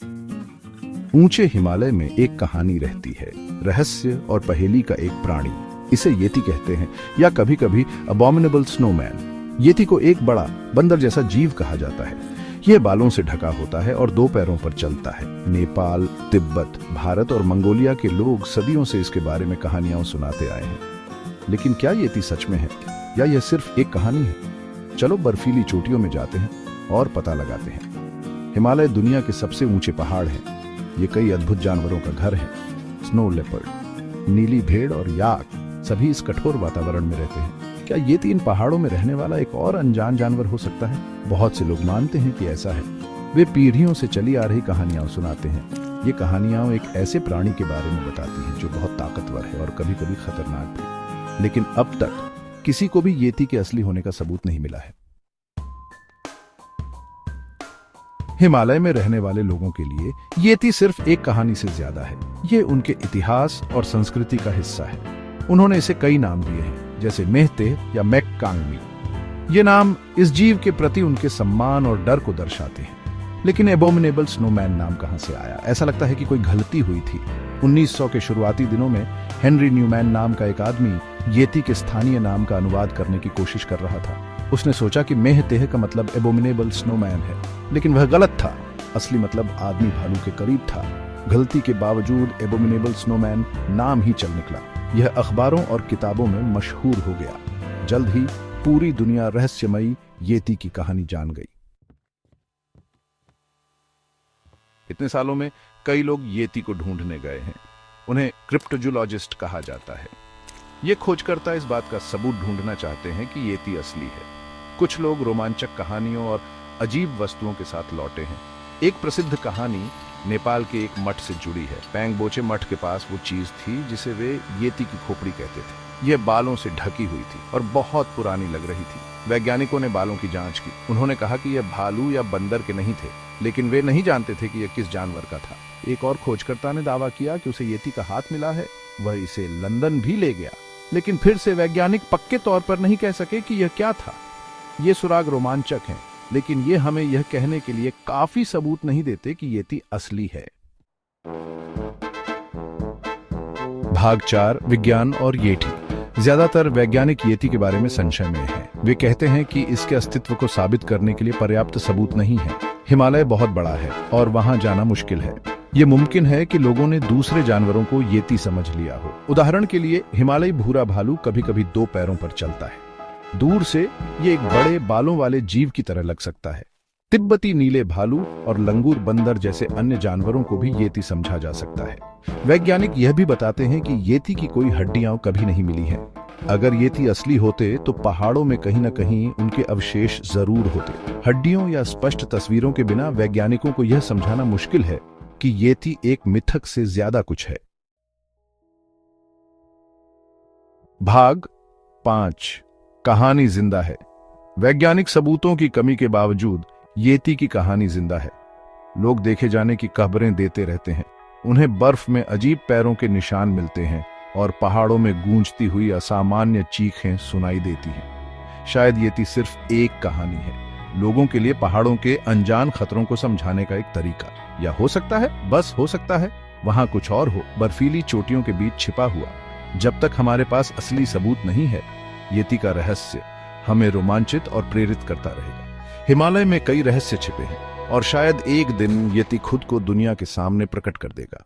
ऊंचे हिमालय में एक कहानी रहती है, रहस्य और पहेली का एक प्राणी। इसे येती कहते हैं या कभी कभी अबॉमिनेबल स्नोमैन। येती को एक बड़ा बंदर जैसा जीव कहा जाता है। यह बालों से ढका होता है और दो पैरों पर चलता है। नेपाल, तिब्बत, भारत और मंगोलिया के लोग सदियों से इसके बारे में कहानियां सुनाते आए हैं। लेकिन क्या येती सच में है या यह सिर्फ एक कहानी है? चलो बर्फीली चोटियों में जाते हैं और पता लगाते हैं। हिमालय दुनिया के सबसे ऊंचे पहाड़ हैं। ये कई अद्भुत जानवरों का घर है। स्नो लेपर्ड, नीली भेड़ और याक सभी इस कठोर वातावरण में रहते हैं। क्या ये तीन पहाड़ों में रहने वाला एक और अनजान जानवर हो सकता है? बहुत से लोग मानते हैं कि ऐसा है। वे पीढ़ियों से चली आ रही कहानियां सुनाते हैं। ये कहानियां एक ऐसे प्राणी के बारे में बताती हैं जो बहुत ताकतवर है और कभी कभी खतरनाक भी। लेकिन अब तक किसी को भी येती के असली होने का सबूत नहीं मिला है। हिमालय में रहने वाले लोगों के लिए येती सिर्फ एक कहानी से ज्यादा है। ये उनके इतिहास और संस्कृति का हिस्सा है। उन्होंने इसे कई नाम दिए हैं, जैसे मेहतेह या मैककांगमी। ये नाम इस जीव के प्रति उनके सम्मान और डर को दर्शाते हैं। लेकिन एबोमिनेबल स्नोमैन नाम कहां से आया? ऐसा लगता है कि कोई गलती हुई थी। 1900 के शुरुआती दिनों में हेनरी न्यूमैन नाम का एक आदमी येती के स्थानीय नाम का अनुवाद करने की कोशिश कर रहा था। उसने सोचा कि मेहतेह का मतलब एबोमिनेबल स्नोमैन है, लेकिन वह गलत था। असली मतलब आदमी भालू के करीब था। गलती के बावजूद एबोमिनेबल स्नोमैन नाम ही चल निकला। यह अखबारों और किताबों में मशहूर हो गया। जल्द ही पूरी दुनिया रहस्यमयी येती की कहानी जान गई। इतने सालों में कई लोग येती को ढूंढने गए हैं। उन्हें क्रिप्टोजोलॉजिस्ट कहा जाता है। ये खोजकर्ता इस बात का सबूत ढूंढना चाहते हैं कि येती असली है। कुछ लोग रोमांचक कहानियों और अजीब वस्तुओं के साथ लौटे हैं। एक प्रसिद्ध कहानी नेपाल के एक मठ से जुड़ी है। पैंगबोचे मठ के पास वो चीज थी जिसे वे येती की खोपड़ी कहते थे। यह बालों से ढकी हुई थी और बहुत पुरानी लग रही थी। वैज्ञानिकों ने बालों की जांच की। उन्होंने कहा कि यह भालू या बंदर के नहीं थे, लेकिन वे नहीं जानते थे कि यह किस जानवर का था। एक और खोजकर्ता ने दावा किया कि उसे येती का हाथ मिला है। वह इसे लंदन भी ले गया, लेकिन फिर से वैज्ञानिक पक्के तौर पर नहीं कह सके कि यह क्या था। ये सुराग रोमांचक हैं, लेकिन ये हमें यह कहने के लिए काफी सबूत नहीं देते कि येती असली है। भाग 4, विज्ञान और येती। ज्यादातर वैज्ञानिक येती के बारे में संशय में हैं। वे कहते हैं कि इसके अस्तित्व को साबित करने के लिए पर्याप्त सबूत नहीं है। हिमालय बहुत बड़ा है और वहां जाना मुश्किल है। ये मुमकिन है कि लोगों ने दूसरे जानवरों को येती समझ लिया हो। उदाहरण के लिए हिमालयी भूरा भालू कभी कभी दो पैरों पर चलता है। दूर से ये एक बड़े बालों वाले जीव की तरह लग सकता है। तिब्बती नीले भालू और लंगूर बंदर जैसे अन्य जानवरों को भी येती समझा जा सकता है। वैज्ञानिक यह भी बताते हैं कि येती की कोई हड्डियां कभी नहीं मिली हैं। अगर येती असली होते तो पहाड़ों में कहीं न कहीं उनके अवशेष जरूर होते। हड्डियों या स्पष्ट तस्वीरों के बिना वैज्ञानिकों को यह समझाना मुश्किल है कि येती एक मिथक से ज्यादा कुछ है। भाग 5, कहानी जिंदा है। वैज्ञानिक सबूतों की कमी के बावजूद येती की कहानी जिंदा है। लोग देखे जाने की खबरें देते रहते हैं। उन्हें बर्फ में अजीब पैरों के निशान मिलते हैं और पहाड़ों में गूंजती हुई असामान्य चीखें सुनाई देती हैं। शायद येती सिर्फ एक कहानी है, लोगों के लिए पहाड़ों के अनजान खतरों को समझाने का एक तरीका। या हो सकता है, बस हो सकता है, वहां कुछ और हो, बर्फीली चोटियों के बीच छिपा हुआ। जब तक हमारे पास असली सबूत नहीं है, येती का रहस्य हमें रोमांचित और प्रेरित करता रहेगा। हिमालय में कई रहस्य छिपे हैं और शायद एक दिन येती खुद को दुनिया के सामने प्रकट कर देगा।